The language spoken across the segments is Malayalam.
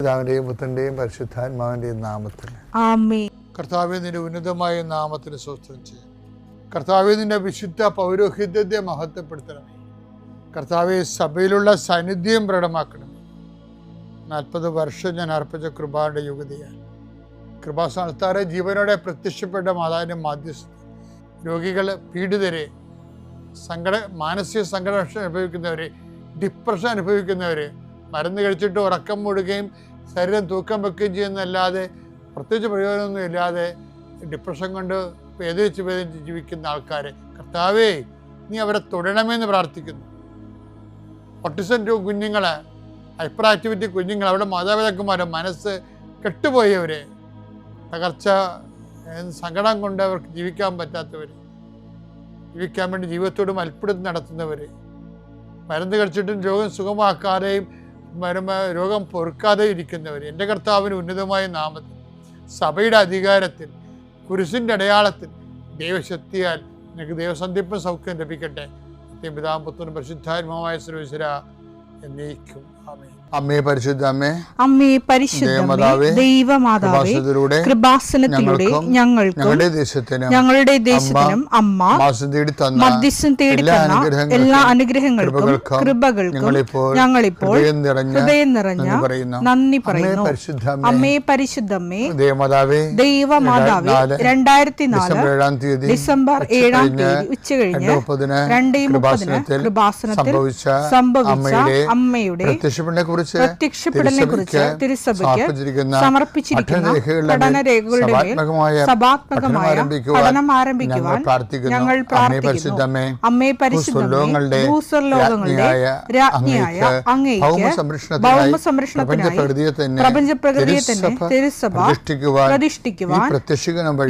പിതാവിന്റെയും പുത്രന്റെയും പരിശുദ്ധാത്മാവിന്റെയും നാമത്തിൽ ആമേൻ. കർത്താവേ, നിന്റെ ഉന്നതമായ നാമത്തിന് സ്തോത്രം ചെയ്യും. കർത്താവേ, നിന്റെ വിശുദ്ധ പൗരോഹിത്യത്തെ മഹത്വപ്പെടുത്തണമേ. കർത്താവേ, സഭയിലുള്ള സാന്നിധ്യം പ്രകടമാക്കണം. 40 വർഷം ഞാൻ അർപ്പിച്ച കൃപാന്റെ യുഗതിയാണ്. കൃപാസ്ഥാനത്താറെ ജീവനോടെ പ്രത്യക്ഷപ്പെട്ട മാതാവിന്റെ മാധ്യസ്ഥ രോഗികൾ, പീഡിതരെ, മാനസിക സംഘർഷം അനുഭവിക്കുന്നവരെ, ഡിപ്രഷൻ അനുഭവിക്കുന്നവരെ, മരുന്ന് കഴിച്ചിട്ട് ഉറക്കം മൂടുകയും ശരീരം തൂക്കം വെക്കുകയും ചെയ്യുന്നതല്ലാതെ പ്രത്യേകിച്ച് പ്രയോജനമൊന്നും ഇല്ലാതെ ഡിപ്രഷൻ കൊണ്ട് വേദനിച്ച് ജീവിക്കുന്ന ആൾക്കാരെ കർത്താവേ, നീ അവരെ തൊടണമെന്ന് പ്രാർത്ഥിക്കുന്നു. ഓട്ടിസം കുഞ്ഞുങ്ങളെ, ഹൈപ്പർ ആക്ടിവിറ്റി കുഞ്ഞുങ്ങൾ, അവരുടെ മാതാപിതാക്കന്മാരെ മനസ്സ് കെട്ടുപോയവരെ, തകർച്ച സങ്കടം കൊണ്ട് അവർക്ക് ജീവിക്കാൻ പറ്റാത്തവർ, ജീവിക്കാൻ വേണ്ടി ജീവിതത്തോട് മൽപ്പിടുത്തം നടത്തുന്നവർ, മരുന്ന് കഴിച്ചിട്ടും രോഗം സുഖമാക്കാതെയും രോഗം പൊറുക്കാതെ ഇരിക്കുന്നവർ, എൻ്റെ കർത്താവിന് ഉന്നതമായ നാമത്തിൽ, സഭയുടെ അധികാരത്തിൽ, കുരിശിൻ്റെ അടയാളത്തിൽ, ദൈവശക്തിയാൽ എനിക്ക് ദൈവസന്ധിപ്പും സൗഖ്യം ലഭിക്കട്ടെ. പിതാവും പുത്രനും പരിശുദ്ധാത്മാവായ സർവ്വേശ്വരാ എന്നേക്കും ആമേൻ. അമ്മേ പരിശുദ്ധ അമ്മേ, അമ്മേ പരിശുദ്ധ ദൈവമാതാവേ, കൃപാസനത്തിലൂടെ ഞങ്ങളുടെ ദേശത്തിനും അമ്മ മധ്യസ്ഥം തേടി തന്ന എല്ലാ അനുഗ്രഹങ്ങൾക്കും കൃപകൾക്കും ഞങ്ങളിപ്പോൾ ഹൃദയം നിറഞ്ഞ നന്ദി പറയുന്നു. അമ്മേ പരിശുദ്ധമ്മേ, ദൈവമാതാവേ, 2004 ഡിസംബർ 7 ഉച്ചകഴിഞ്ഞ് 2:30 കൃപാസനത്തിൽ സംഭവിച്ച അമ്മയുടെ പ്രത്യക്ഷപ്പെടലിനെ കുറിച്ച് തിരുസഭയ്ക്ക് സമർപ്പിച്ചിരിക്കുന്ന പഠനരേഖകളുടെ മേൽ സഭാത്മകമായ പഠനം ആരംഭിക്കുവാൻ ഞങ്ങൾ പ്രാർത്ഥിക്കുന്നു. അമ്മേ പരിശുദ്ധമേ, ഭൂസ്വർലോകങ്ങളുടെ രാജ്ഞിയായ അങ്ങേയ്ക്ക് ഭൗമസംരക്ഷണത്തിനായി പ്രപഞ്ചപ്രകൃതിയെ തന്നെ തിരുസഭ പ്രതിഷ്ഠിക്കുവാൻ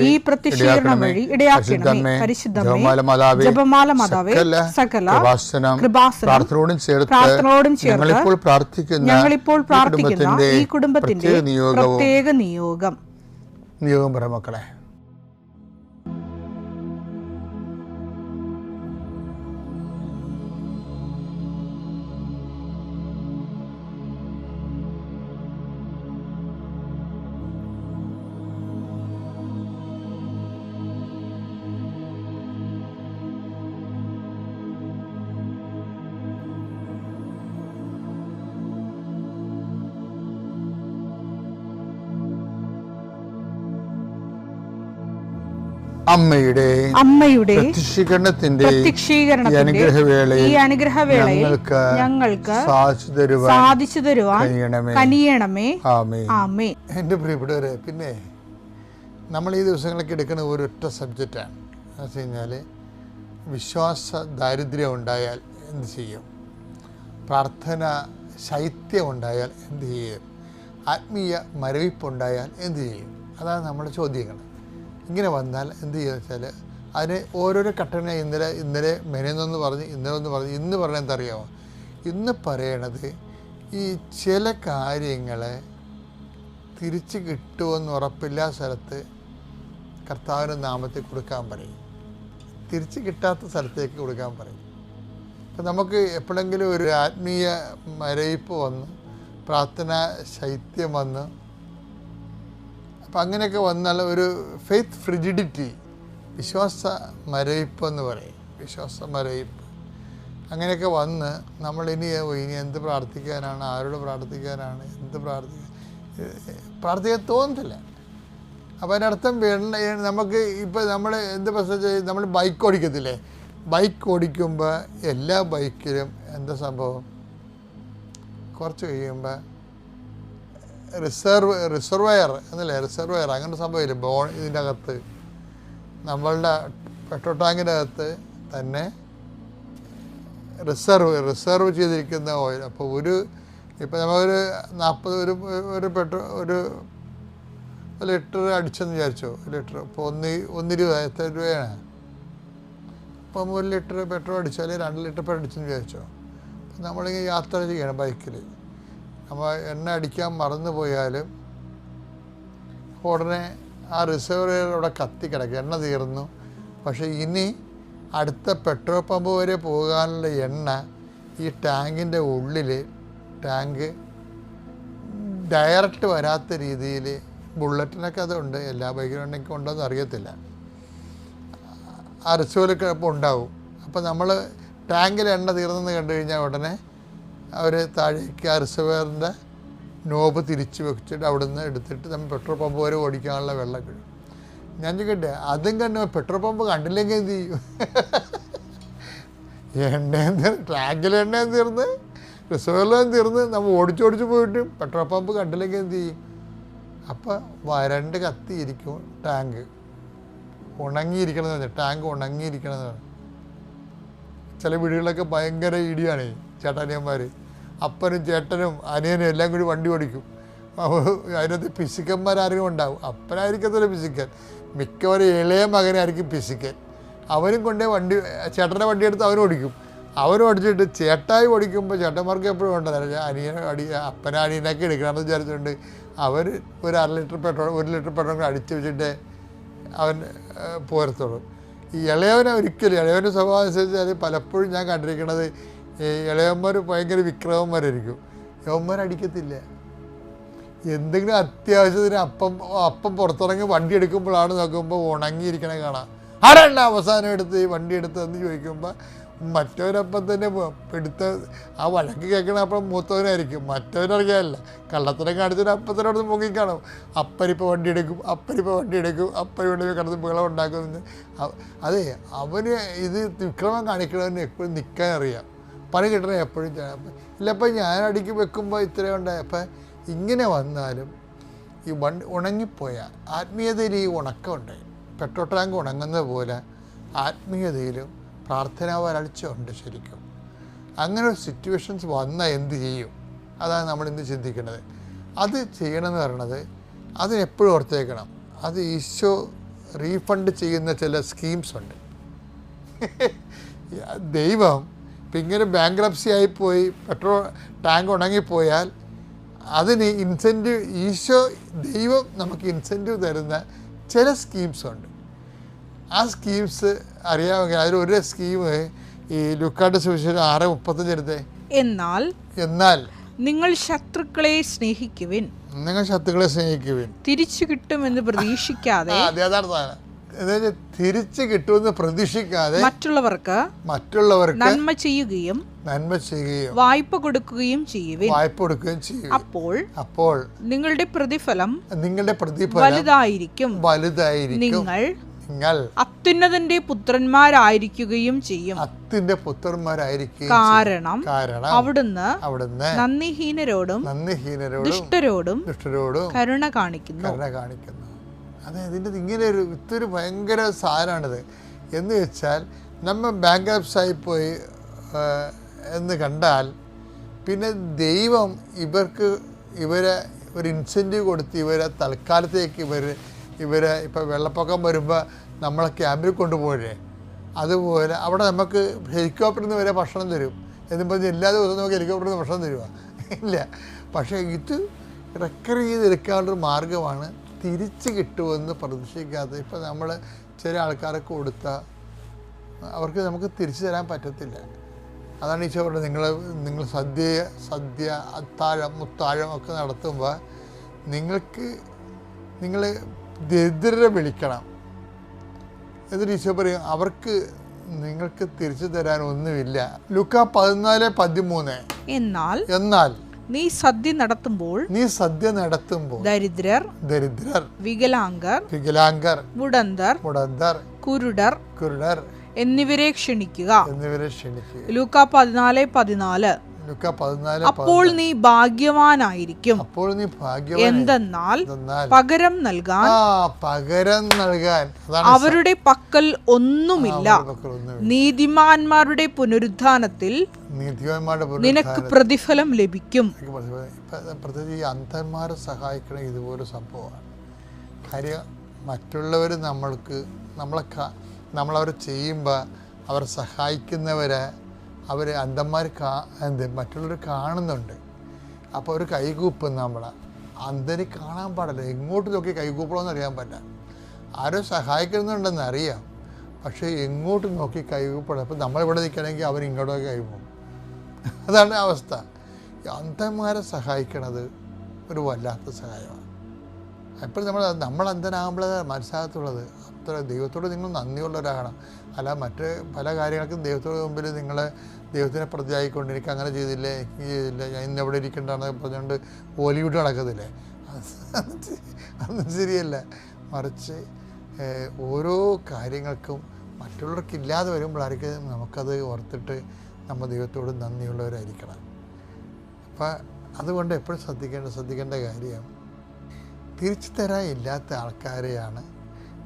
ഈ പ്രത്യക്ഷീകരണം വഴി ഇടയാക്കണമേ. പരിശുദ്ധമേ, ജപമാല മാതാവേ, സകല കൃപാസനം പ്രാർത്ഥനയോടും ചേർത്ത് ഞങ്ങളിപ്പോൾ പ്രാർത്ഥിക്കുന്ന ഈ കുടുംബത്തിന്റെ പ്രത്യേക നിയോഗം പറ മക്കളെ. അമ്മയുടെ പ്രത്യക്ഷീകരണത്തിന്റെ ഈ അനുഗ്രഹവേളയിൽ ഞങ്ങൾക്ക് സാധിച്ചു തരുവാൻ കനിയണമേ. ആമേൻ. എൻ്റെ പ്രിയപ്പെട്ടവരെ, പിന്നെ നമ്മൾ ഈ ദിവസങ്ങളൊക്കെ എടുക്കുന്ന ഒരൊറ്റ സബ്ജക്റ്റാണ്. എന്ന് വെച്ച് കഴിഞ്ഞാൽ വിശ്വാസ ദാരിദ്ര്യം ഉണ്ടായാൽ എന്ത് ചെയ്യും, പ്രാർത്ഥന ശൈത്യം ഉണ്ടായാൽ എന്ത് ചെയ്യും, ആത്മീയ മരവിപ്പുണ്ടായാൽ എന്ത് ചെയ്യും. അതാണ് നമ്മുടെ ചോദ്യങ്ങൾ. ഇങ്ങനെ വന്നാൽ എന്ത് ചെയ്യുക വെച്ചാൽ അതിന് ഓരോരോ ഘട്ടന ഇന്നലെ മെനയെന്നൊന്ന് പറഞ്ഞ് ഇന്ന് പറഞ്ഞ എന്തറിയാമോ, ഇന്ന് പറയണത് ഈ ചില കാര്യങ്ങളെ തിരിച്ച് കിട്ടുമെന്ന് ഉറപ്പില്ലാത്ത സ്ഥലത്ത് കർത്താവിൻ്റെ നാമത്തിൽ കൊടുക്കാൻ പറയും, തിരിച്ച് കിട്ടാത്ത സ്ഥലത്തേക്ക് കൊടുക്കാൻ പറയും. അപ്പം നമുക്ക് എപ്പോഴെങ്കിലും ഒരു ആത്മീയ മരയിപ്പ് വന്ന്, പ്രാർത്ഥന ശൈത്യം വന്ന്, അപ്പം അങ്ങനെയൊക്കെ വന്നാൽ ഒരു ഫെയ്ത്ത് ഫ്രിജിഡിറ്റി, വിശ്വാസ മരവിപ്പ് എന്ന് പറയും, വിശ്വാസ മരവിപ്പ്, അങ്ങനെയൊക്കെ വന്ന് നമ്മളിനി എന്ത് പ്രാർത്ഥിക്കാനാണ്, ആരോട് പ്രാർത്ഥിക്കാനാണ്, പ്രാർത്ഥിക്കാൻ തോന്നുന്നില്ല. അപ്പോൾ അതിനർത്ഥം നമുക്ക് ഇപ്പോൾ നമ്മൾ എന്ത് പ്രശ്നം, നമ്മൾ ബൈക്ക് ഓടിക്കത്തില്ലേ, ബൈക്ക് ഓടിക്കുമ്പോൾ എല്ലാ ബൈക്കിലും എന്താ സംഭവം, കുറച്ച് കഴിയുമ്പോൾ റിസർവയർ എന്നല്ലേ, റിസർവയർ അങ്ങനെ സംഭവമില്ല, ഇതിൻ്റെ അകത്ത് നമ്മളുടെ പെട്രോൾ ടാങ്കിൻ്റെ അകത്ത് തന്നെ റിസർവ് ചെയ്തിരിക്കുന്ന ഓയിൽ. അപ്പോൾ ഇപ്പോൾ നമ്മളൊരു 40 ഒരു ലിറ്റർ അടിച്ചെന്ന് വിചാരിച്ചോ, ലിറ്റർ ഇപ്പോൾ 1.20 എത്ര രൂപയാണ്, ഇപ്പം 1 ലിറ്റർ പെട്രോൾ അടിച്ചാൽ 2 ലിറ്റർ പെട്രോൾ അടിച്ചെന്ന് വിചാരിച്ചോ. അപ്പം നമ്മളിങ്ങനെ യാത്ര ചെയ്യണം ബൈക്കിൽ, നമ്മൾ എണ്ണ അടിക്കാൻ മറന്നു പോയാലും ഉടനെ ആ റിസർവറിയർ അവിടെ കത്തിക്കിടക്കുക, എണ്ണ തീർന്നു. പക്ഷേ ഇനി അടുത്ത പെട്രോൾ പമ്പ് വരെ പോകാനുള്ള എണ്ണ ഈ ടാങ്കിൻ്റെ ഉള്ളിൽ, ടാങ്ക് ഡയറക്റ്റ് വരാത്ത രീതിയിൽ. ബുള്ളറ്റിനൊക്കെ അതുണ്ട്, എല്ലാ ബൈക്കിനൊക്കെ ഉണ്ടോയെന്ന് അറിയത്തില്ല. ആ റിസർവിലൊക്കെ ഇപ്പോൾ ഉണ്ടാവും. അപ്പോൾ നമ്മൾ ടാങ്കിൽ എണ്ണ തീർന്നെന്ന് കണ്ടു കഴിഞ്ഞാൽ ഉടനെ അവർ താഴേക്ക് ആ റിസർവറിൻ്റെ നോബ് തിരിച്ച് വെച്ചിട്ട് അവിടെ നിന്ന് എടുത്തിട്ട് നമ്മൾ പെട്രോൾ പമ്പ് വരെ ഓടിക്കാനുള്ള വെള്ളം കിട്ടും. ഞാൻ ചോദിക്കട്ടെ, അതും കണ്ട് പെട്രോൾ പമ്പ് കണ്ടില്ലെങ്കിൽ എന്ത് ചെയ്യും? എണ്ണയും ടാങ്കിൽ എണ്ണയും തീർന്ന് റിസർവറിലും തീർന്ന് നമ്മൾ ഓടിച്ചോടിച്ച് പോയിട്ടും പെട്രോൾ പമ്പ് കണ്ടില്ലെങ്കിൽ എന്ത് ചെയ്യും? അപ്പോൾ വരണ്ട് കത്തിയിരിക്കും ടാങ്ക്, ഉണങ്ങിയിരിക്കണമെന്ന് പറഞ്ഞാൽ ടാങ്ക് ഉണങ്ങിയിരിക്കണമെന്ന് പറഞ്ഞു. ചില വീടുകളിലൊക്കെ ഭയങ്കര ഇടിയാണ് ചേട്ടാനിയന്മാർ. അപ്പനും ചേട്ടനും അനിയനും എല്ലാം കൂടി വണ്ടി ഓടിക്കും. അതിനകത്ത് പിശുക്കന്മാരാരും ഉണ്ടാവും. അപ്പനായിരിക്കത്തില്ല പിശുക്കൻ, മിക്കവരും ഇളയ മകനായിരിക്കും പിശുക്കൻ. അവനും കൊണ്ടേ വണ്ടി, ചേട്ടൻ്റെ വണ്ടി എടുത്ത് അവനും ഓടിക്കും. അവനും ഓടിച്ചിട്ട് ചേട്ടായി ഓടിക്കുമ്പോൾ ചേട്ടന്മാർക്ക് എപ്പോഴും ഉണ്ടെന്ന് അപ്പനെ അനിയനൊക്കെ എടുക്കണമെന്ന് വിചാരിച്ചുകൊണ്ട് അവർ ഒരു 1 ലിറ്റർ പെട്രോൾ അടിച്ച് വെച്ചിട്ട് അവൻ പോരത്തുള്ളൂ. ഈ ഇളയവനെ ഒരിക്കലും, ഇളയവൻ്റെ സ്വഭാവം അനുസരിച്ചാൽ പലപ്പോഴും ഞാൻ കണ്ടിരിക്കുന്നത് ഈ ഇളയന്മാർ ഭയങ്കര വിക്രമന്മാരായിരിക്കും. യവന്മാർ അടിക്കത്തില്ല. എന്തെങ്കിലും അത്യാവശ്യത്തിന് അപ്പം പുറത്തിറങ്ങി വണ്ടി എടുക്കുമ്പോഴാണ് നോക്കുമ്പോൾ ഉണങ്ങിയിരിക്കണേ കാണാം. ആരാണ് അവസാനം എടുത്ത് ഈ വണ്ടി എടുത്തതെന്ന് ചോദിക്കുമ്പോൾ മറ്റവരപ്പം തന്നെ എടുത്ത് ആ വഴക്ക് കേൾക്കണ അപ്പം മൂത്തവനായിരിക്കും. മറ്റവനറിയാമല്ല, കള്ളത്തരം കാണിച്ചിട്ട് അപ്പത്തിനോട് മുങ്ങിക്കാണും. അപ്പനിപ്പോൾ വണ്ടി എടുക്കും, അപ്പന് വേണ്ടി കിടന്ന് ബഹളം ഉണ്ടാക്കുമെന്ന്. അതെ, അവന് ഇത് വിക്രമം കാണിക്കണവന് എപ്പോഴും നിൽക്കാൻ അറിയാം, പണി കിട്ടണ എപ്പോഴും. ഇല്ലപ്പം ഞാൻ അടിക്ക് വെക്കുമ്പോൾ ഇത്രയും ഉണ്ടായി. അപ്പം ഇങ്ങനെ വന്നാലും ഈ വണ്ടി ഉണങ്ങിപ്പോയ ആത്മീയതയിൽ ഈ ഉണക്കമുണ്ട്. പെട്രോൾ ടാങ്ക് ഉണങ്ങുന്നത് പോലെ ആത്മീയതയിലും പ്രാർത്ഥനാ വരൾച്ച ഉണ്ട് ശരിക്കും. അങ്ങനെ ഒരു സിറ്റുവേഷൻസ് വന്നാൽ എന്ത് ചെയ്യും? അതാണ് നമ്മളിന്ന് ചിന്തിക്കേണ്ടത്. അത് ചെയ്യണമെന്ന് പറയണത് അതിനെപ്പോഴും ഓർത്തേക്കണം. അത് ഈശോ റീഫണ്ട് ചെയ്യുന്ന ചില സ്കീംസ് ഉണ്ട്. ദൈവം ഇപ്പം ഇങ്ങനെ ബാങ്ക്രപ്സി ആയിപ്പോയി പെട്രോൾ ടാങ്ക് ഉണങ്ങിപ്പോയാൽ അതിന് ഇൻസെൻറ്റീവ്, ദൈവം നമുക്ക് ഇൻസെൻറ്റീവ് തരുന്ന ചില സ്കീംസ് ഉണ്ട്. ആ സ്കീംസ് അറിയാമെങ്കിൽ അതിലൊരു സ്കീം ഈ ലൂക്കായുടെ സുവിശേഷം 6:35 എടുത്തേ. എന്നാൽ നിങ്ങൾ ശത്രുക്കളെ സ്നേഹിക്കുവിൻ, തിരിച്ചു കിട്ടുമെന്ന് പ്രതീക്ഷിക്കാതെ. തിരിച്ചു കിട്ടുമെന്ന് പ്രതീക്ഷിക്കാതെ മറ്റുള്ളവർക്ക് നന്മ ചെയ്യുകയും വായ്പ കൊടുക്കുകയും ചെയ്യുവിൻ. അപ്പോൾ നിങ്ങളുടെ പ്രതിഫലം വലുതായിരിക്കും. നിങ്ങൾ അത്യുന്നതന്റെ പുത്രന്മാരായിരിക്കുകയും ചെയ്യും. കാരണം അവിടുന്ന് നന്ദിഹീനരോടും ദുഷ്ടരോടും കരുണ കാണിക്കുന്നു. അതെ, ഇതിൻ്റെ ഇങ്ങനെ ഇതൊരു ഭയങ്കര സാധനമാണിത്. എന്ന് വെച്ചാൽ നമ്മൾ ബാങ്ക്രപ്സായിപ്പോയി എന്ന് കണ്ടാൽ പിന്നെ ദൈവം ഇവരെ ഒരു ഇൻസെൻറ്റീവ് കൊടുത്ത് ഇവരെ തൽക്കാലത്തേക്ക് ഇവരെ ഇപ്പോൾ വെള്ളപ്പൊക്കം വരുമ്പോൾ നമ്മളെ ക്യാമ്പിൽ കൊണ്ടുപോയില്ലേ, അതുപോലെ അവിടെ നമുക്ക് ഹെലികോപ്റ്ററിൽ നിന്ന് വരെ ഭക്ഷണം തരും. എന്നും പറഞ്ഞ് എല്ലാ ദിവസവും നമുക്ക് ഹെലികോപ്റ്ററിൽ നിന്ന് ഭക്ഷണം തരുക ഇല്ല. പക്ഷേ ഇത് റിക്കവർ ചെയ്തെടുക്കാനുള്ളൊരു മാർഗ്ഗമാണ് തിരിച്ച് കിട്ടുമെന്ന് പ്രതീക്ഷിക്കാതെ. ഇപ്പോൾ നമ്മൾ ചില ആൾക്കാർക്ക് കൊടുത്താൽ അവർക്ക് നമുക്ക് തിരിച്ചു തരാൻ പറ്റത്തില്ല. അതാണ് ഈശോ പറഞ്ഞത്, നിങ്ങൾ സദ്യ അത്താഴം മുത്താഴം ഒക്കെ നടത്തുമ്പോൾ നിങ്ങൾ ദരിദ്രരെ വിളിക്കണം. എന്നിട്ട് ഈശോ പറയും നിങ്ങൾക്ക് തിരിച്ചു തരാൻ ഒന്നുമില്ല. ലൂക്കാ 14:13. എന്നാൽ നീ സദ്യ നടത്തുമ്പോൾ ദരിദ്രർ, വികലാംഗർ, മുടന്തർ, കുരുടർ എന്നിവരെ ക്ഷണിക്കുക. ലൂക്കാ 14:14. അപ്പോൾ നീ ഭാഗ്യവാനായിരിക്കും, എന്തെന്നാൽ പകരം നൽകാൻ അവരുടെ പക്കൽ ഒന്നുമില്ല. നീതിമാന്മാരുടെ പുനരുത്ഥാനത്തിൽ നിനക്ക് പ്രതിഫലം ലഭിക്കും. പ്രത്യേകിച്ച് ഈ അന്ധന്മാരെ സഹായിക്കണ ഇതുപോലെ സംഭവമാണ്. കാര്യം മറ്റുള്ളവർ നമ്മളവരെ ചെയ്യുമ്പോൾ അവർ സഹായിക്കുന്നവരെ അന്ധന്മാർ മറ്റുള്ളവർ കാണുന്നുണ്ട്. അപ്പോൾ അവർ കൈകൂപ്പും. അന്ധന് കാണാൻ പാടില്ല, എങ്ങോട്ട് നോക്കി കൈകൂപ്പണമെന്ന് അറിയാൻ പറ്റില്ല. ആരോ സഹായിക്കുന്നുണ്ടെന്ന് അറിയാം, പക്ഷേ എങ്ങോട്ട് നോക്കി കൈകൂപ്പണം. അപ്പോൾ നമ്മളിവിടെ നിൽക്കണമെങ്കിൽ അവർ ഇങ്ങോട്ടൊക്കെ കൈപോകും. അതാണ് അവസ്ഥ. അന്ധന്മാരെ സഹായിക്കണത് ഒരു വല്ലാത്ത സഹായമാണ്. എപ്പോഴും നമ്മൾ അന്ധനാകുമ്പോഴേ മനസ്സിലാകത്തുള്ളത്. അത്ര ദൈവത്തോട് നിങ്ങൾ നന്ദിയുള്ളവരാകണം. അല്ല മറ്റ് പല കാര്യങ്ങൾക്കും ദൈവത്തോട് മുമ്പിൽ നിങ്ങൾ ദൈവത്തിനെ പ്രതിയായിക്കൊണ്ട് എനിക്ക് അങ്ങനെ ചെയ്തില്ലേ, എനിക്ക് ചെയ്തില്ല, ഞാൻ ഇന്ന് എവിടെ ഇരിക്കേണ്ടതെന്ന് പറഞ്ഞുകൊണ്ട് ഹോളിവുഡ് നടക്കത്തില്ലേ, അതൊന്നും ശരിയല്ല. മറിച്ച് ഓരോ കാര്യങ്ങൾക്കും മറ്റുള്ളവർക്കില്ലാതെ വരുമ്പോഴായിരിക്കും നമുക്കത് ഓർത്തിട്ട് നമ്മൾ ദൈവത്തോട് നന്ദിയുള്ളവരായിരിക്കണം. അപ്പം അതുകൊണ്ട് എപ്പോഴും ശ്രദ്ധിക്കേണ്ട കാര്യം, തിരിച്ചു തരാൻ ഇല്ലാത്ത ആൾക്കാരെയാണ്.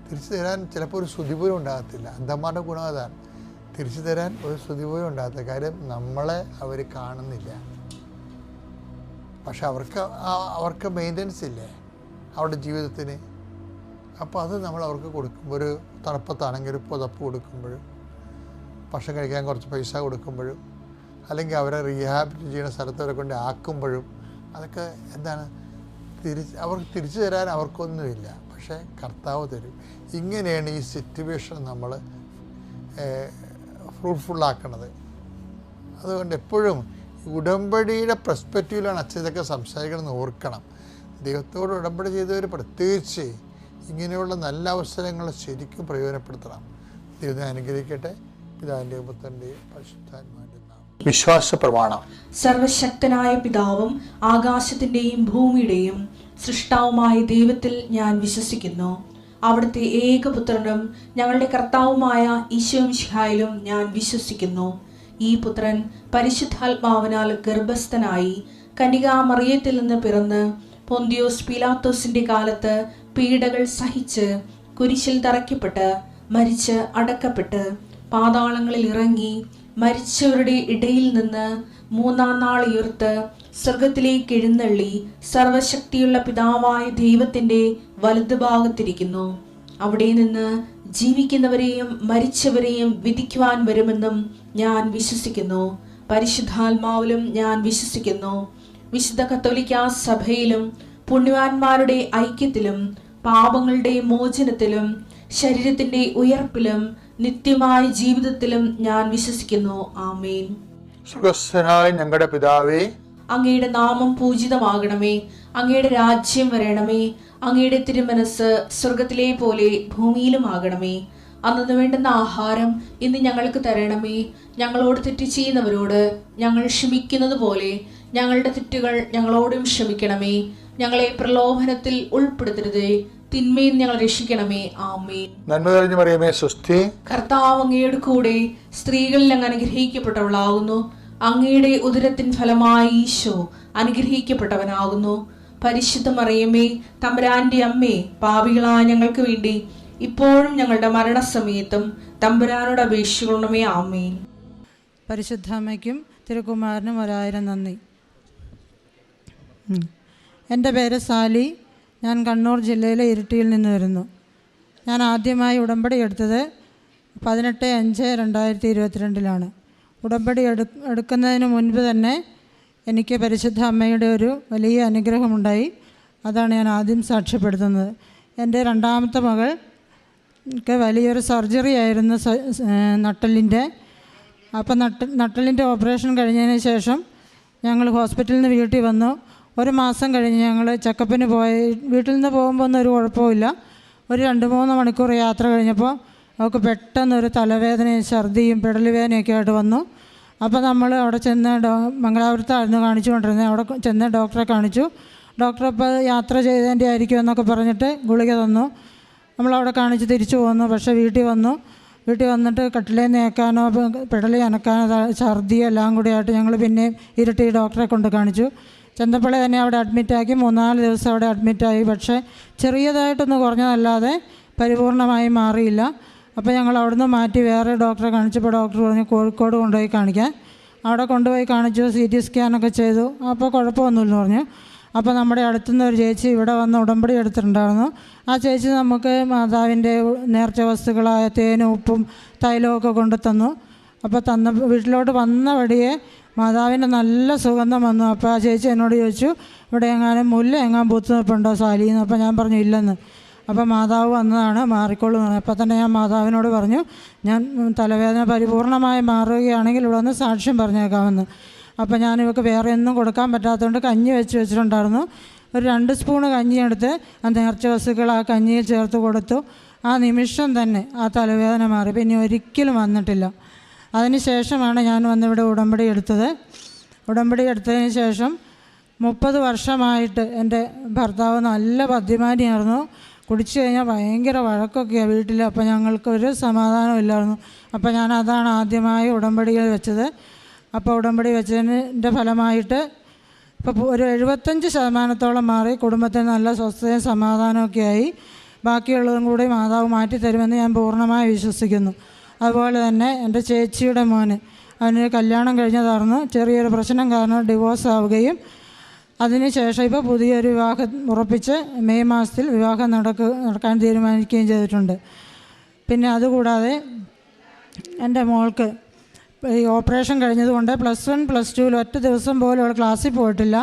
തിരിച്ചു തരാൻ ചിലപ്പോൾ ഒരു സ്തുതി പോലും ഉണ്ടാകത്തില്ല. അന്ധന്മാരുടെ ഗുണം അതാണ്, തിരിച്ചു തരാൻ ഒരു സ്തുതി പോലും ഉണ്ടാകാത്ത കാര്യം നമ്മളെ അവർ കാണുന്നില്ല. പക്ഷെ അവർക്ക് മെയിൻ്റനൻസ് ഇല്ലേ അവരുടെ ജീവിതത്തിന്. അപ്പോൾ അത് നമ്മൾ അവർക്ക് കൊടുക്കുമ്പോൾ, ഒരു തണുപ്പത്താണെങ്കിൽ ഒരു പുതപ്പ് കൊടുക്കുമ്പോഴും, ഭക്ഷണം കഴിക്കാൻ കുറച്ച് പൈസ കൊടുക്കുമ്പോഴും, അല്ലെങ്കിൽ അവരെ റീഹാബിലിറ്റ് ചെയ്യുന്ന സ്ഥലത്ത് അവരെ കൊണ്ട് ആക്കുമ്പോഴും, അതൊക്കെ എന്താണ്, അവർക്ക് തിരിച്ചു തരാൻ അവർക്കൊന്നുമില്ല. പക്ഷേ കർത്താവ് തരും. ഇങ്ങനെയാണ് ഈ സിറ്റുവേഷൻ നമ്മൾ ഫ്രൂട്ട്ഫുള്ളാക്കണത്. അതുകൊണ്ട് എപ്പോഴും ഉടമ്പടിയുടെ പെർസ്പെക്റ്റീവിലാണ് അച്ഛൻ ഇതൊക്കെ സംസാരിക്കണമെന്ന് ഓർക്കണം. ദൈവത്തോട് ഉടമ്പടി ചെയ്തവർ പ്രത്യേകിച്ച് ഇങ്ങനെയുള്ള നല്ല അവസരങ്ങൾ ശരിക്കും പ്രയോജനപ്പെടുത്തണം. ദൈവത്തെ അനുഗ്രഹിക്കട്ടെ. പിതാവിൻ്റെയും പുത്രൻ്റെയും പരിശുദ്ധാത്മാവിൻ്റെ നാമം. വിശ്വാസ പ്രമാണം. സർവശക്തനായ പിതാവും ആകാശത്തിൻ്റെയും ഭൂമിയുടെയും സൃഷ്ടാവുമായ ദൈവത്തിൽ ഞാൻ വിശ്വസിക്കുന്നു. അവിടുത്തെ ഏകപുത്രനും ഞങ്ങളുടെ കർത്താവുമായ ഈശോമിശിഹായിലും ഞാൻ വിശ്വസിക്കുന്നു. ഈ പുത്രൻ പരിശുദ്ധാത്മാവിനാൽ ഗർഭസ്ഥനായി കന്യകാമറിയത്തിൽ നിന്ന് പിറന്ന് പൊന്തിയോസ് പീലാത്തോസിന്റെ കാലത്ത് പീഡകൾ സഹിച്ച് കുരിശിൽ തറയ്ക്കപ്പെട്ട് മരിച്ച് അടക്കപ്പെട്ട് പാതാളങ്ങളിൽ ഇറങ്ങി മരിച്ചവരുടെ ഇടയിൽ നിന്ന് മൂന്നാം നാൾ ഉയർത്ത് സ്വർഗത്തിലേക്ക് എഴുന്നള്ളി സർവശക്തിയുള്ള പിതാവായ ദൈവത്തിന്റെ വലതുഭാഗത്തിരിക്കുന്നു. അവിടെ നിന്ന് ജീവിക്കുന്നവരെയും മരിച്ചവരെയും വിധിക്കുവാൻ വരുമെന്നും ഞാൻ വിശ്വസിക്കുന്നു. പരിശുദ്ധാത്മാവിലും ഞാൻ വിശ്വസിക്കുന്നു. വിശുദ്ധ കത്തോലിക്കാ സഭയിലും പുണ്യവാന്മാരുടെ ഐക്യത്തിലും പാപങ്ങളുടെ മോചനത്തിലും ശരീരത്തിന്റെ ഉയർപ്പിലും നിത്യമായ ജീവിതത്തിലും ഞാൻ വിശ്വസിക്കുന്നു. ആമേൻ. സ്വർഗ്ഗസ്ഥനായ ഞങ്ങളുടെ പിതാവേ, അങ്ങയുടെ നാമം പൂജിതമാകണമേ. അങ്ങയുടെ രാജ്യം വരണമേ. അങ്ങയുടെ തിരുമനസ് സ്വർഗത്തിലെ പോലെ ഭൂമിയിലും ആകണമേ. അന്നു വേണ്ടുന്ന ആഹാരം ഇന്ന് ഞങ്ങൾക്ക് തരണമേ. ഞങ്ങളോട് തെറ്റ് ചെയ്യുന്നവരോട് ഞങ്ങൾ ക്ഷമിക്കുന്നത് പോലെ ഞങ്ങളുടെ തെറ്റുകൾ ഞങ്ങളോടും ക്ഷമിക്കണമേ. ഞങ്ങളെ പ്രലോഭനത്തിൽ ഉൾപ്പെടുത്തരുതേ, തിന്മയിൽ ഞങ്ങൾ രക്ഷിക്കണമേ. ആമേൻ. നന്മ നിറഞ്ഞ മറിയമേ, സ്വസ്തി. കർത്താവ് അങ്ങയുടെ കൂടെ സ്ത്രീകളിൽ അങ്ങ് അനുഗ്രഹിക്കപ്പെട്ടവളാകുന്നു. അങ്ങയുടെ ഉദരത്തിൻ ഫലമായി ഈശോ അനുഗ്രഹിക്കപ്പെട്ടവനാകുന്നു. പരിശുദ്ധ മറിയമേ, തമ്പുരാന്റെ അമ്മേ, പാപികളായ ഞങ്ങൾക്ക് വേണ്ടി ഇപ്പോഴും ഞങ്ങളുടെ മരണസമയത്തും തമ്പുരാനോട് അപേക്ഷിക്കണമേ. ആമേൻ. പരിശുദ്ധ അമ്മയ്ക്കും തിരുക്കുമാരനും 1000 നന്ദി. എൻ്റെ പേര് സാലി. ഞാൻ കണ്ണൂർ ജില്ലയിലെ ഇരിട്ടിയിൽ നിന്ന് വരുന്നു. ഞാൻ ആദ്യമായി ഉടമ്പടി എടുത്തത് 18/5/2022 ഉടമ്പടി എടുക്കുന്നതിന് മുൻപ് തന്നെ എനിക്ക് പരിശുദ്ധ അമ്മയുടെ ഒരു വലിയ അനുഗ്രഹമുണ്ടായി. അതാണ് ഞാൻ ആദ്യം സാക്ഷ്യപ്പെടുത്തുന്നത്. എൻ്റെ രണ്ടാമത്തെ മകൾക്ക് വലിയൊരു സർജറി ആയിരുന്നു നട്ടലിൻ്റെ. അപ്പം നട്ടലിൻ്റെ ഓപ്പറേഷൻ കഴിഞ്ഞതിന് ശേഷം ഞങ്ങൾ ഹോസ്പിറ്റലിൽ നിന്ന് വീട്ടിൽ വന്നു. 1 മാസം കഴിഞ്ഞ് ഞങ്ങൾ ചെക്കപ്പിന് പോയി. വീട്ടിൽ നിന്ന് പോകുമ്പോൾ ഒന്നും ഒരു കുഴപ്പമില്ല. ഒരു 2-3 മണിക്കൂർ യാത്ര കഴിഞ്ഞപ്പോൾ അവൾക്ക് പെട്ടെന്നൊരു തലവേദനയും ഛർദിയും പിടലുവേദനയൊക്കെ ആയിട്ട് വന്നു. അപ്പോൾ നമ്മൾ അവിടെ ചെന്ന് മംഗലാപുരത്തായിരുന്നു കാണിച്ചുകൊണ്ടിരുന്നത്. അവിടെ ചെന്ന് ഡോക്ടറെ കാണിച്ചു. ഡോക്ടർ ഇപ്പോൾ യാത്ര ചെയ്തതിൻ്റെ ആയിരിക്കും എന്നൊക്കെ പറഞ്ഞിട്ട് ഗുളിക തന്നു. നമ്മളവിടെ കാണിച്ച് തിരിച്ചു പോന്നു. പക്ഷേ വീട്ടിൽ വന്നിട്ട് കട്ടിലേ നേക്കാനോ പിടലി അനക്കാനോ ഛർദിയോ എല്ലാം കൂടി ആയിട്ട് ഞങ്ങൾ പിന്നെ ഇരട്ടി ഡോക്ടറെ കൊണ്ട് കാണിച്ചു. ചെന്നപ്പളെ തന്നെ അവിടെ അഡ്മിറ്റാക്കി. 3-4 ദിവസം അവിടെ അഡ്മിറ്റായി. പക്ഷേ ചെറിയതായിട്ടൊന്ന് കുറഞ്ഞതല്ലാതെ പരിപൂർണമായി മാറിയില്ല. അപ്പോൾ ഞങ്ങൾ അവിടുന്ന് മാറ്റി വേറെ ഡോക്ടറെ കാണിച്ചപ്പോൾ ഡോക്ടർ പറഞ്ഞു കോഴിക്കോട് കൊണ്ടുപോയി കാണിക്കാൻ. അവിടെ കൊണ്ടുപോയി കാണിച്ചു. CT സ്കാനൊക്കെ ചെയ്തു. അപ്പോൾ കുഴപ്പമൊന്നുമില്ലെന്ന് പറഞ്ഞു. അപ്പോൾ നമ്മുടെ അടുത്തുനിന്ന് ഒരു ചേച്ചി ഇവിടെ വന്ന് ഉടമ്പടി എടുത്തിട്ടുണ്ടായിരുന്നു. ആ ചേച്ചി നമുക്ക് മാതാവിൻ്റെ നേർച്ച വസ്തുക്കളായ തേനും ഉപ്പും തൈലവും ഒക്കെ കൊണ്ടു തന്നു. അപ്പോൾ വീട്ടിലോട്ട് വന്ന വഴിയെ മാതാവിൻ്റെ നല്ല സുഗന്ധം വന്നു. അപ്പോൾ ആ ചേച്ചി എന്നോട് ചോദിച്ചു, ഇവിടെ എങ്ങാനും മുല്ല പൂത്ത് നിൽപ്പുണ്ടോ സാലിന്ന്? അപ്പോൾ ഞാൻ പറഞ്ഞു ഇല്ലെന്ന്. അപ്പോൾ മാതാവ് വന്നതാണ്, മാറിക്കൊള്ളു എന്ന് പറഞ്ഞു. അപ്പോൾ തന്നെ ഞാൻ മാതാവിനോട് പറഞ്ഞു, ഞാൻ തലവേദന പരിപൂർണമായി മാറുകയാണെങ്കിൽ ഇവിടെ വന്ന് സാക്ഷ്യം പറഞ്ഞേക്കാമെന്ന്. അപ്പോൾ ഞാനിവർക്ക് വേറെ ഒന്നും കൊടുക്കാൻ പറ്റാത്തതുകൊണ്ട് കഞ്ഞി വെച്ചിട്ടുണ്ടായിരുന്നു. ഒരു 2 സ്പൂണ് കഞ്ഞിയെടുത്ത് ആ നേർച്ച വസ്തുക്കൾ ആ കഞ്ഞിയിൽ ചേർത്ത് കൊടുത്തു. ആ നിമിഷം തന്നെ ആ തലവേദന മാറി, പിന്നെ ഒരിക്കലും വന്നിട്ടില്ല. അതിന് ശേഷമാണ് ഞാൻ വന്നിവിടെ ഉടമ്പടി എടുത്തത്. ഉടമ്പടി എടുത്തതിന് ശേഷം 30 വർഷമായിട്ട് എൻ്റെ ഭർത്താവ് നല്ല മദ്യപാനിയായിരുന്നു. കുടിച്ചു കഴിഞ്ഞാൽ ഭയങ്കര വഴക്കൊക്കെയാണ് വീട്ടിൽ. അപ്പോൾ ഞങ്ങൾക്കൊരു സമാധാനമില്ലായിരുന്നു. അപ്പോൾ ഞാൻ അതാണ് ആദ്യമായി ഉടമ്പടിയിൽ വെച്ചത്. അപ്പോൾ ഉടമ്പടി വെച്ചതിൻ്റെ ഫലമായിട്ട് ഇപ്പോൾ ഒരു 75% മാറി, കുടുംബത്തിന് നല്ല സ്വസ്ഥതയും സമാധാനമൊക്കെ ആയി. ബാക്കിയുള്ളതും കൂടി മാതാവ് മാറ്റിത്തരുമെന്ന് ഞാൻ പൂർണ്ണമായി വിശ്വസിക്കുന്നു. അതുപോലെ തന്നെ എൻ്റെ ചേച്ചിയുടെ മോന്, അവന് കല്യാണം കഴിഞ്ഞതായിരുന്നു. ചെറിയൊരു പ്രശ്നം കാരണം ഡിവോഴ്സ് ആവുകയും അതിനുശേഷം ഇപ്പോൾ പുതിയൊരു വിവാഹം ഉറപ്പിച്ച് മെയ് മാസത്തിൽ വിവാഹം നടക്കാൻ തീരുമാനിക്കുകയും ചെയ്തിട്ടുണ്ട്. പിന്നെ അതുകൂടാതെ എൻ്റെ മോൾക്ക് ഈ ഓപ്പറേഷൻ കഴിഞ്ഞതുകൊണ്ട് +1 +2 ഒറ്റ ദിവസം പോലും അവൾ ക്ലാസ്സിൽ പോയിട്ടില്ല.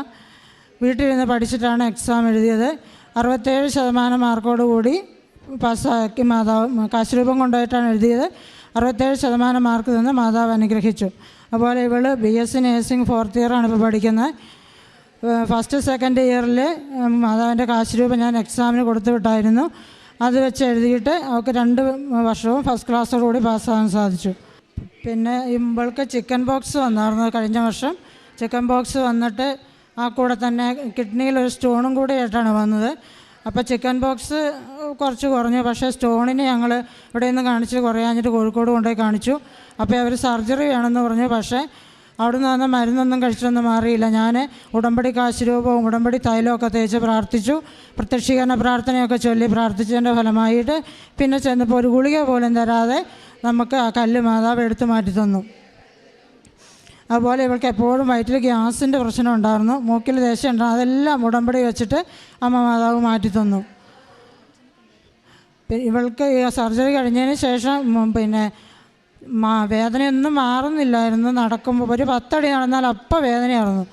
വീട്ടിലിരുന്ന് പഠിച്ചിട്ടാണ് എക്സാം എഴുതിയത്. 67% മാർക്കോട് കൂടി പാസ്സാക്കി മാതാവ് കാശുരൂപം കൊണ്ടുപോയിട്ടാണ് എഴുതിയത്. 67% മാർക്ക് നിന്ന് മാതാവ് അനുഗ്രഹിച്ചു. അതുപോലെ ഇവൾ BSc നേഴ്സിംഗ് 4th ഇയറാണ് ഇപ്പോൾ പഠിക്കുന്നത്. 1st 2nd ഇയറിൽ മാതാവിൻ്റെ കാശുരൂപം ഞാൻ എക്സാമിന് കൊടുത്തു വിട്ടായിരുന്നു. അത് വെച്ച് എഴുതിയിട്ട് അവൾക്ക് 2 വർഷവും ഫസ്റ്റ് ക്ലാസ്സോടുകൂടി പാസ്സാകാൻ സാധിച്ചു. പിന്നെ ഇവൾക്ക് ചിക്കൻ ബോക്സ് വന്നായിരുന്നു കഴിഞ്ഞ വർഷം. ചിക്കൻ ബോക്സ് വന്നിട്ട് ആ കൂടെ തന്നെ കിഡ്നിയിൽ ഒരു സ്റ്റോണും കൂടി ആയിട്ടാണ് വന്നത്. അപ്പോൾ ചിക്കൻ ബോക്സ് കുറച്ച് കുറഞ്ഞു. പക്ഷേ സ്റ്റോണിന് ഞങ്ങൾ ഇവിടെ നിന്ന് കാണിച്ച് കുറയാഞ്ഞിട്ട് കോഴിക്കോട് കൊണ്ടുപോയി കാണിച്ചു. അപ്പോൾ അവർ സർജറി വേണമെന്ന് പറഞ്ഞു. പക്ഷേ അവിടുന്ന് വന്ന മരുന്നൊന്നും കഴിച്ചിട്ടൊന്നും മാറിയില്ല. ഞാൻ ഉടമ്പടി കാശുരൂപവും ഉടമ്പടി തൈലമൊക്കെ തേച്ച് പ്രാർത്ഥിച്ചു. പ്രത്യക്ഷീകരണ പ്രാർത്ഥനയൊക്കെ ചൊല്ലി പ്രാർത്ഥിച്ചതിൻ്റെ ഫലമായിട്ട് പിന്നെ ചെന്നപ്പോൾ ഒരു ഗുളിക പോലും തരാതെ നമുക്ക് ആ കല്ല് മാതാവ് എടുത്തു മാറ്റി തന്നു. അതുപോലെ ഇവൾക്ക് എപ്പോഴും വയറ്റിൽ ഗ്യാസിൻ്റെ പ്രശ്നം ഉണ്ടായിരുന്നു, മൂക്കിൽ ദേശം ഉണ്ടായിരുന്നു. അതെല്ലാം ഉടമ്പടി വെച്ചിട്ട് അമ്മ മാതാവ് മാറ്റി തന്നു. ഇവൾക്ക് ഈ സർജറി കഴിഞ്ഞതിന് ശേഷം പിന്നെ വേദനയൊന്നും മാറുന്നില്ലായിരുന്നു. നടക്കുമ്പോൾ ഒരു 10 അടി നടന്നാൽ അപ്പം വേദനയായിരുന്നു.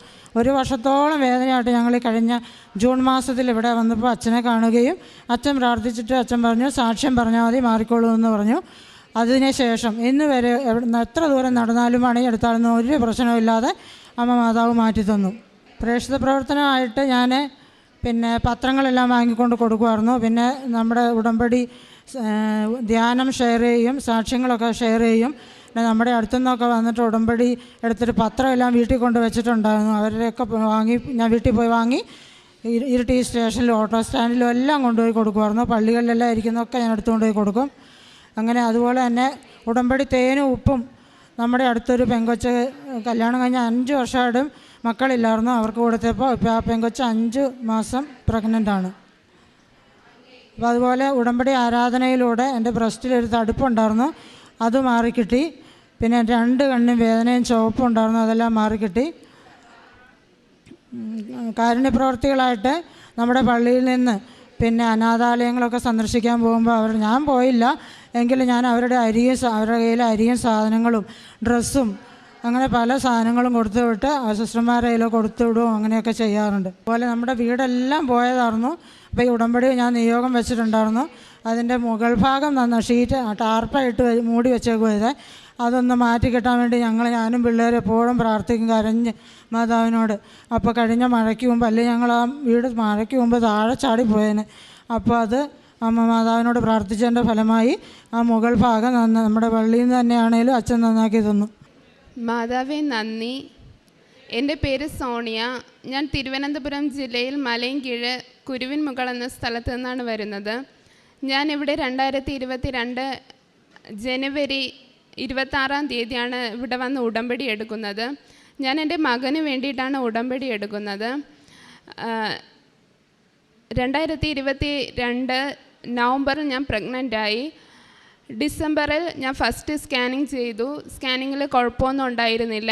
1 വർഷത്തോളം വേദനയായിട്ട് ഞങ്ങൾ ഈ കഴിഞ്ഞ ജൂൺ മാസത്തിൽ ഇവിടെ വന്നപ്പോൾ അച്ഛനെ കാണുകയും അച്ഛൻ പ്രാർത്ഥിച്ചിട്ട് അച്ഛൻ പറഞ്ഞു സാക്ഷ്യം പറഞ്ഞാൽ മതി മാറിക്കോളൂ എന്ന് പറഞ്ഞു. അതിനുശേഷം ഇന്ന് വരെ എത്ര ദൂരം നടന്നാലും പണിയെടുത്താലൊന്നും ഒരു പ്രശ്നമില്ലാതെ അമ്മ മാതാവ് മാറ്റി തന്നു. പ്രേക്ഷിത പ്രവർത്തനമായിട്ട് ഞാൻ പിന്നെ പത്രങ്ങളെല്ലാം വാങ്ങിക്കൊണ്ട് കൊടുക്കുമായിരുന്നു. പിന്നെ നമ്മുടെ ഉടമ്പടി ധ്യാനം ഷെയർ ചെയ്യും, സാക്ഷ്യങ്ങളൊക്കെ ഷെയർ ചെയ്യും. പിന്നെ നമ്മുടെ അടുത്തുനിന്നൊക്കെ വന്നിട്ട് ഉടമ്പടി എടുത്തിട്ട് പത്രമെല്ലാം വീട്ടിൽ കൊണ്ട് വെച്ചിട്ടുണ്ടായിരുന്നു. അവരുടെയൊക്കെ വാങ്ങി ഞാൻ വീട്ടിൽ പോയി വാങ്ങി ഇരിട്ടി സ്റ്റേഷനിലും ഓട്ടോ സ്റ്റാൻഡിലും എല്ലാം കൊണ്ടുപോയി കൊടുക്കുമായിരുന്നു. പള്ളികളിലെല്ലാം ഇരിക്കുന്നതൊക്കെ ഞാൻ എടുത്തുകൊണ്ട് പോയി കൊടുക്കും. അങ്ങനെ അതുപോലെ തന്നെ ഉടമ്പടി തേനും ഉപ്പും നമ്മുടെ അടുത്തൊരു പെങ്കൊച്ച് കല്യാണം കഴിഞ്ഞ് 5 വർഷമായിട്ടും മക്കളില്ലായിരുന്നു. അവർക്ക് കൊടുത്തപ്പോൾ ഇപ്പോൾ ആ പെങ്കൊച്ച് 5 മാസം പ്രഗ്നൻ്റാണ്. അപ്പോൾ അതുപോലെ ഉടമ്പടി ആരാധനയിലൂടെ എൻ്റെ ബ്രസ്റ്റിലൊരു തടുപ്പുണ്ടായിരുന്നു, അത് മാറിക്കിട്ടി. പിന്നെ 2 കണ്ണും വേദനയും ചുവപ്പും ഉണ്ടായിരുന്നു, അതെല്ലാം മാറിക്കിട്ടി. കാരുണ്യപ്രവർത്തികളായിട്ട് നമ്മുടെ പള്ളിയിൽ നിന്ന് പിന്നെ അനാഥാലയങ്ങളൊക്കെ സന്ദർശിക്കാൻ പോകുമ്പോൾ ഞാൻ പോയില്ല എങ്കിലും ഞാൻ അവരുടെ കയ്യിൽ അരിയും സാധനങ്ങളും ഡ്രസ്സും അങ്ങനെ പല സാധനങ്ങളും കൊടുത്തു വിട്ട് സിസ്റ്റർമാരുടെ കയ്യിൽ കൊടുത്തു വിടുകയും അങ്ങനെയൊക്കെ ചെയ്യാറുണ്ട്. അതുപോലെ നമ്മുടെ വീടെല്ലാം പോയതായിരുന്നു. അപ്പോൾ ഈ ഉടമ്പടി ഞാൻ നിയോഗം വെച്ചിട്ടുണ്ടായിരുന്നു. അതിൻ്റെ മുകൾ ഭാഗം ഷീറ്റ് ടാർപ്പായിട്ട് മൂടി വെച്ചേക്കുവത് അതൊന്ന് മാറ്റി കിട്ടാൻ വേണ്ടി ഞാനും പിള്ളേരും എപ്പോഴും പ്രാർത്ഥിക്കും കരഞ്ഞ് മാതാവിനോട്. അപ്പോൾ കഴിഞ്ഞ മഴയ്ക്ക് മുമ്പ് അല്ലെങ്കിൽ ഞങ്ങൾ ആ വീട് മഴയ്ക്ക് മുമ്പ് താഴെ ചാടിപ്പോയേനെ. അപ്പോൾ അത് അമ്മ മാതാവിനോട് പ്രാർത്ഥിച്ചതിൻ്റെ ഫലമായി ആ മുകൾ ഭാഗം നമ്മുടെ പള്ളിയിൽ നിന്ന് തന്നെയാണേലും അച്ഛൻ നന്നാക്കി തന്നു. മാതാവേ നന്ദി. എൻ്റെ പേര് സോണിയ. ഞാൻ തിരുവനന്തപുരം ജില്ലയിൽ മലയൻകീഴ് കുരുവിൻമുകൾ എന്ന സ്ഥലത്തു നിന്നാണ് വരുന്നത്. ഞാനിവിടെ 2022 ജനുവരി 26-ാം തീയതിയാണ് ഇവിടെ വന്ന് ഉടമ്പടി എടുക്കുന്നത്. ഞാൻ എൻ്റെ മകന് വേണ്ടിയിട്ടാണ് ഉടമ്പടി എടുക്കുന്നത്. 2022 നവംബറിൽ ഞാൻ പ്രഗ്നൻ്റായി. ഡിസംബറിൽ ഞാൻ ഫസ്റ്റ് സ്കാനിങ് ചെയ്തു. സ്കാനിങ്ങിൽ കുഴപ്പമൊന്നും ഉണ്ടായിരുന്നില്ല.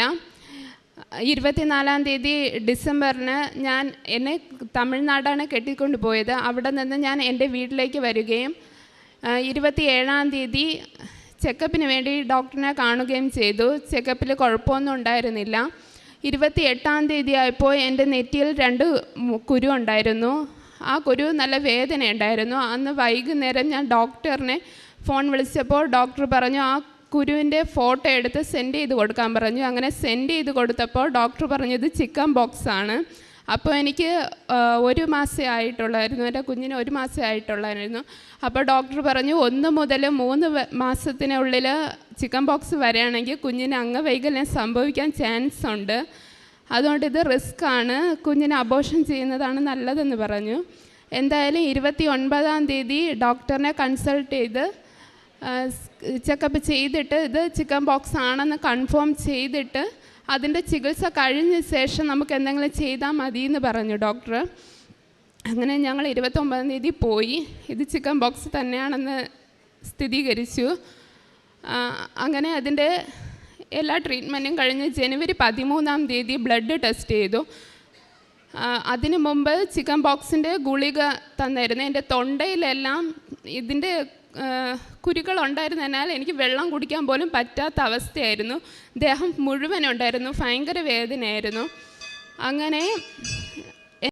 24-ാം തീയതി ഡിസംബറിന് എന്നെ തമിഴ്നാടാണ് കെട്ടിക്കൊണ്ട് പോയത്. അവിടെ നിന്ന് ഞാൻ എൻ്റെ വീട്ടിലേക്ക് വരികയും 27-ാം തീയതി ചെക്കപ്പിന് വേണ്ടി ഡോക്ടറിനെ കാണുകയും ചെയ്തു. ചെക്കപ്പിൽ കുഴപ്പമൊന്നും ഉണ്ടായിരുന്നില്ല. 28-ാം തീയതി ആയപ്പോൾ എൻ്റെ നെറ്റിയിൽ 2 കുരു ഉണ്ടായിരുന്നു. ആ കുരു നല്ല വേദന ഉണ്ടായിരുന്നു. അന്ന് വൈകുന്നേരം ഞാൻ ഡോക്ടറിനെ ഫോൺ വിളിച്ചപ്പോൾ ഡോക്ടർ പറഞ്ഞു ആ കുരുവിൻ്റെ ഫോട്ടോ എടുത്ത് സെൻഡ് ചെയ്ത് കൊടുക്കാൻ പറഞ്ഞു. അങ്ങനെ സെൻഡ് ചെയ്ത് കൊടുത്തപ്പോൾ ഡോക്ടർ പറഞ്ഞത് ചിക്കൻ ബോക്സ് ആണ്. അപ്പോൾ എനിക്ക് 1 മാസമേ ആയിട്ടുള്ളായിരുന്നു, എൻ്റെ കുഞ്ഞിന് 1 മാസമേ ആയിട്ടുള്ളായിരുന്നു. അപ്പോൾ ഡോക്ടർ പറഞ്ഞു 1 മുതൽ 3 മാസത്തിനുള്ളിൽ ചിക്കൻ ബോക്സ് വരികയാണെങ്കിൽ കുഞ്ഞിന് അംഗവൈകല്യം സംഭവിക്കാൻ ചാൻസ് ഉണ്ട്, അതുകൊണ്ട് ഇത് റിസ്ക് ആണ്, കുഞ്ഞിനെ അബോർഷൻ ചെയ്യുന്നതാണ് നല്ലതെന്ന് പറഞ്ഞു. എന്തായാലും 29-ാം തീയതി ഡോക്ടറിനെ കൺസൾട്ട് ചെയ്ത് ചെക്കപ്പ് ചെയ്തിട്ട് ഇത് ചിക്കൻ ബോക്സ് ആണെന്ന് കൺഫേം ചെയ്തിട്ട് അതിൻ്റെ ചികിത്സ കഴിഞ്ഞ ശേഷം നമുക്ക് എന്തെങ്കിലും ചെയ്താൽ മതി എന്ന് പറഞ്ഞു ഡോക്ടർ. അങ്ങനെ ഞങ്ങൾ 29-ാം തീയതി പോയി ഇത് ചിക്കൻ ബോക്സ് തന്നെയാണെന്ന് സ്ഥിരീകരിച്ചു. അങ്ങനെ അതിൻ്റെ എല്ലാ ട്രീറ്റ്മെൻറ്റും കഴിഞ്ഞ് ജനുവരി 13-ാം തീയതി ബ്ലഡ് ടെസ്റ്റ് ചെയ്തു. അതിനു മുമ്പ് ചിക്കൻ ബോക്സിൻ്റെ ഗുളിക തന്നായിരുന്നു. എൻ്റെ തൊണ്ടയിലെല്ലാം ഇതിൻ്റെ കുരുക്കളുണ്ടായിരുന്നതിനാൽ എനിക്ക് വെള്ളം കുടിക്കാൻ പോലും പറ്റാത്ത അവസ്ഥയായിരുന്നു. ദേഹം മുഴുവനുണ്ടായിരുന്നു, ഭയങ്കര വേദനയായിരുന്നു. അങ്ങനെ